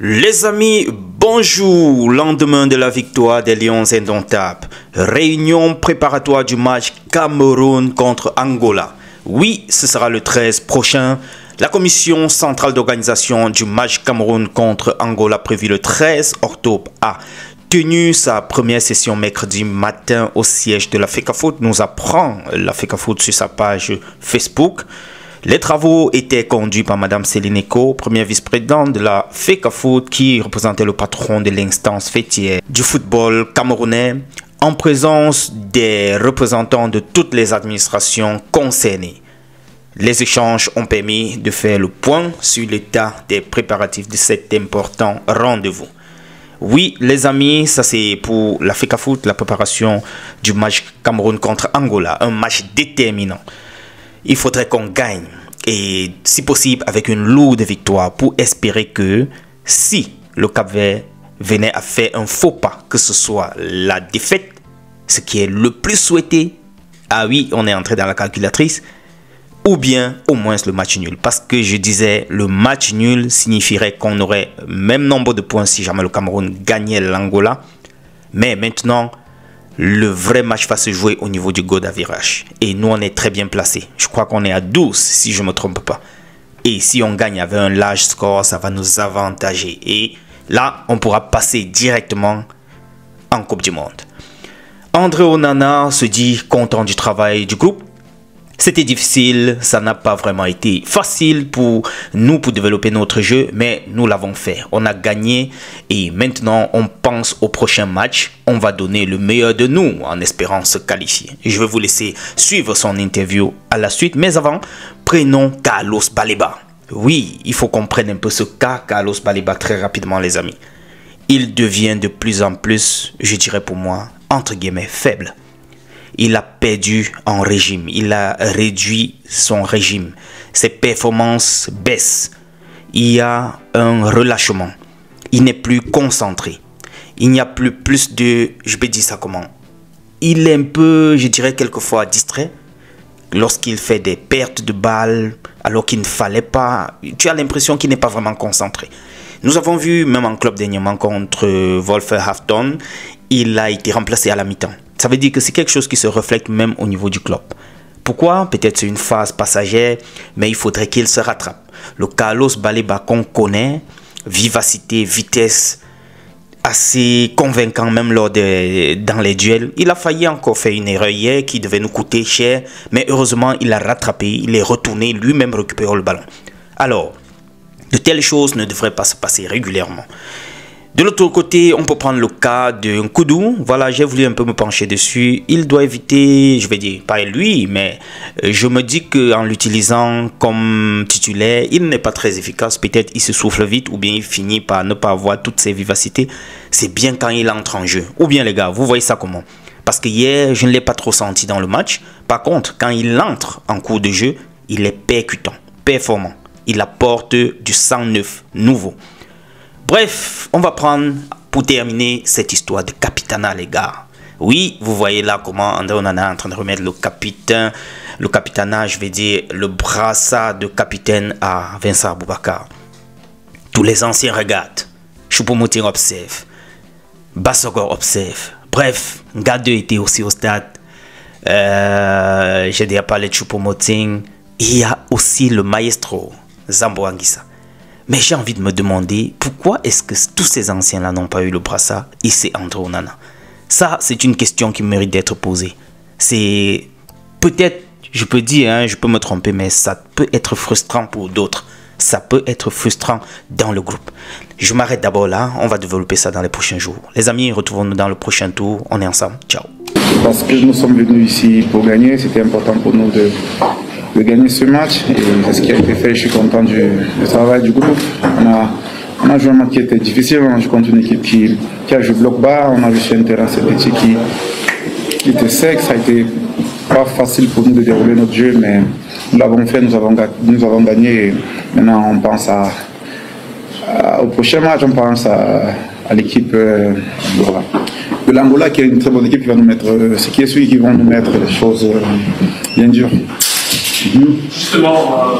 Les amis, bonjour. Lendemain de la victoire des Lions indomptables, réunion préparatoire du match Cameroun contre Angola. Oui, ce sera le 13 prochain. La commission centrale d'organisation du match Cameroun contre Angola prévu le 13 octobre a tenu sa première session mercredi matin au siège de la FECAFOOT, nous apprend la FECAFOOT sur sa page Facebook. Les travaux étaient conduits par Mme Céline Eko, première vice-présidente de la FECAFOOT, qui représentait le patron de l'instance fêtière du football camerounais, en présence des représentants de toutes les administrations concernées. Les échanges ont permis de faire le point sur l'état des préparatifs de cet important rendez-vous. Oui, les amis, ça c'est pour la FECAFOOT, la préparation du match Cameroun contre Angola, un match déterminant. Il faudrait qu'on gagne, et si possible avec une lourde victoire, pour espérer que si le Cap-Vert venait à faire un faux pas, que ce soit la défaite, ce qui est le plus souhaité, ah oui, on est entré dans la calculatrice, ou bien au moins le match nul. Parce que je disais, le match nul signifierait qu'on aurait même nombre de points si jamais le Cameroun gagnait l'Angola. Mais maintenant, le vrai match va se jouer au niveau du goal d'avirage. Et nous, on est très bien placés. Je crois qu'on est à 12, si je ne me trompe pas. Et si on gagne avec un large score, ça va nous avantager. Et là, on pourra passer directement en Coupe du Monde. André Onana se dit content du travail du groupe. C'était difficile, ça n'a pas vraiment été facile pour nous pour développer notre jeu, mais nous l'avons fait. On a gagné et maintenant on pense au prochain match. On va donner le meilleur de nous en espérant se qualifier. Je vais vous laisser suivre son interview à la suite, mais avant, prenons Carlos Baleba. Oui, il faut qu'on prenne un peu ce cas Carlos Baleba très rapidement, les amis. Il devient de plus en plus, je dirais pour moi, entre guillemets, faible. Il a perdu en régime, il a réduit son régime, ses performances baissent, il y a un relâchement, il n'est plus concentré, il n'y a plus de, je vais dire ça comment, il est un peu, je dirais quelquefois distrait, lorsqu'il fait des pertes de balles, alors qu'il ne fallait pas, tu as l'impression qu'il n'est pas vraiment concentré. Nous avons vu, même en club dernièrement contre Wolverhampton, il a été remplacé à la mi-temps. Ça veut dire que c'est quelque chose qui se reflète même au niveau du club. Pourquoi? Peut-être c'est une phase passagère, mais il faudrait qu'il se rattrape. Le Carlos Baleba qu'on connaît, vivacité, vitesse, assez convaincant même dans les duels. Il a failli encore faire une erreur hier qui devait nous coûter cher, mais heureusement il a rattrapé, il est retourné, lui-même récupérant le ballon. Alors, de telles choses ne devraient pas se passer régulièrement. De l'autre côté, on peut prendre le cas de Nkoudou. Voilà, j'ai voulu un peu me pencher dessus. Il doit éviter, je vais dire, pas lui, mais je me dis qu'en l'utilisant comme titulaire, il n'est pas très efficace. Peut-être il se souffle vite ou bien il finit par ne pas avoir toutes ses vivacités. C'est bien quand il entre en jeu. Ou bien les gars, vous voyez ça comment? Parce que hier, je ne l'ai pas trop senti dans le match. Par contre, quand il entre en cours de jeu, il est percutant, performant. Il apporte du sang neuf, nouveau. Bref, on va prendre pour terminer cette histoire de capitana, les gars. Oui, vous voyez là comment André Onana est en train de remettre le capitana, je vais dire le brassard de capitaine à Vincent Aboubakar. Tous les anciens regardent. Choupo-Moting observe. Bassogor observe. Bref, Gade était aussi au stade. J'ai déjà parlé de Choupo-Moting. Il y a aussi le maestro, Zambo Anguissa. Mais j'ai envie de me demander pourquoi est-ce que tous ces anciens-là n'ont pas eu le brassard et c'est André Onana. Ça, c'est une question qui mérite d'être posée. C'est peut-être, je peux dire, hein, je peux me tromper, mais ça peut être frustrant pour d'autres. Ça peut être frustrant dans le groupe. Je m'arrête d'abord là, on va développer ça dans les prochains jours. Les amis, retrouvons-nous dans le prochain tour. On est ensemble. Ciao. Parce que nous sommes venus ici pour gagner, c'était important pour nous de gagner ce match et c'est ce qui a été fait. Je suis content du travail du groupe. On a joué un match qui était difficile, on a joué contre une équipe qui a joué bloc bas, on a vu sur un terrain synthétique qui était sec. Ça a été pas facile pour nous de dérouler notre jeu, mais nous l'avons fait, nous avons gagné. Et maintenant on pense au prochain match, on pense à l'équipe de l'Angola qui est une très bonne équipe qui va nous mettre, ce qui est celui qui vont nous mettre les choses bien dures. Justement,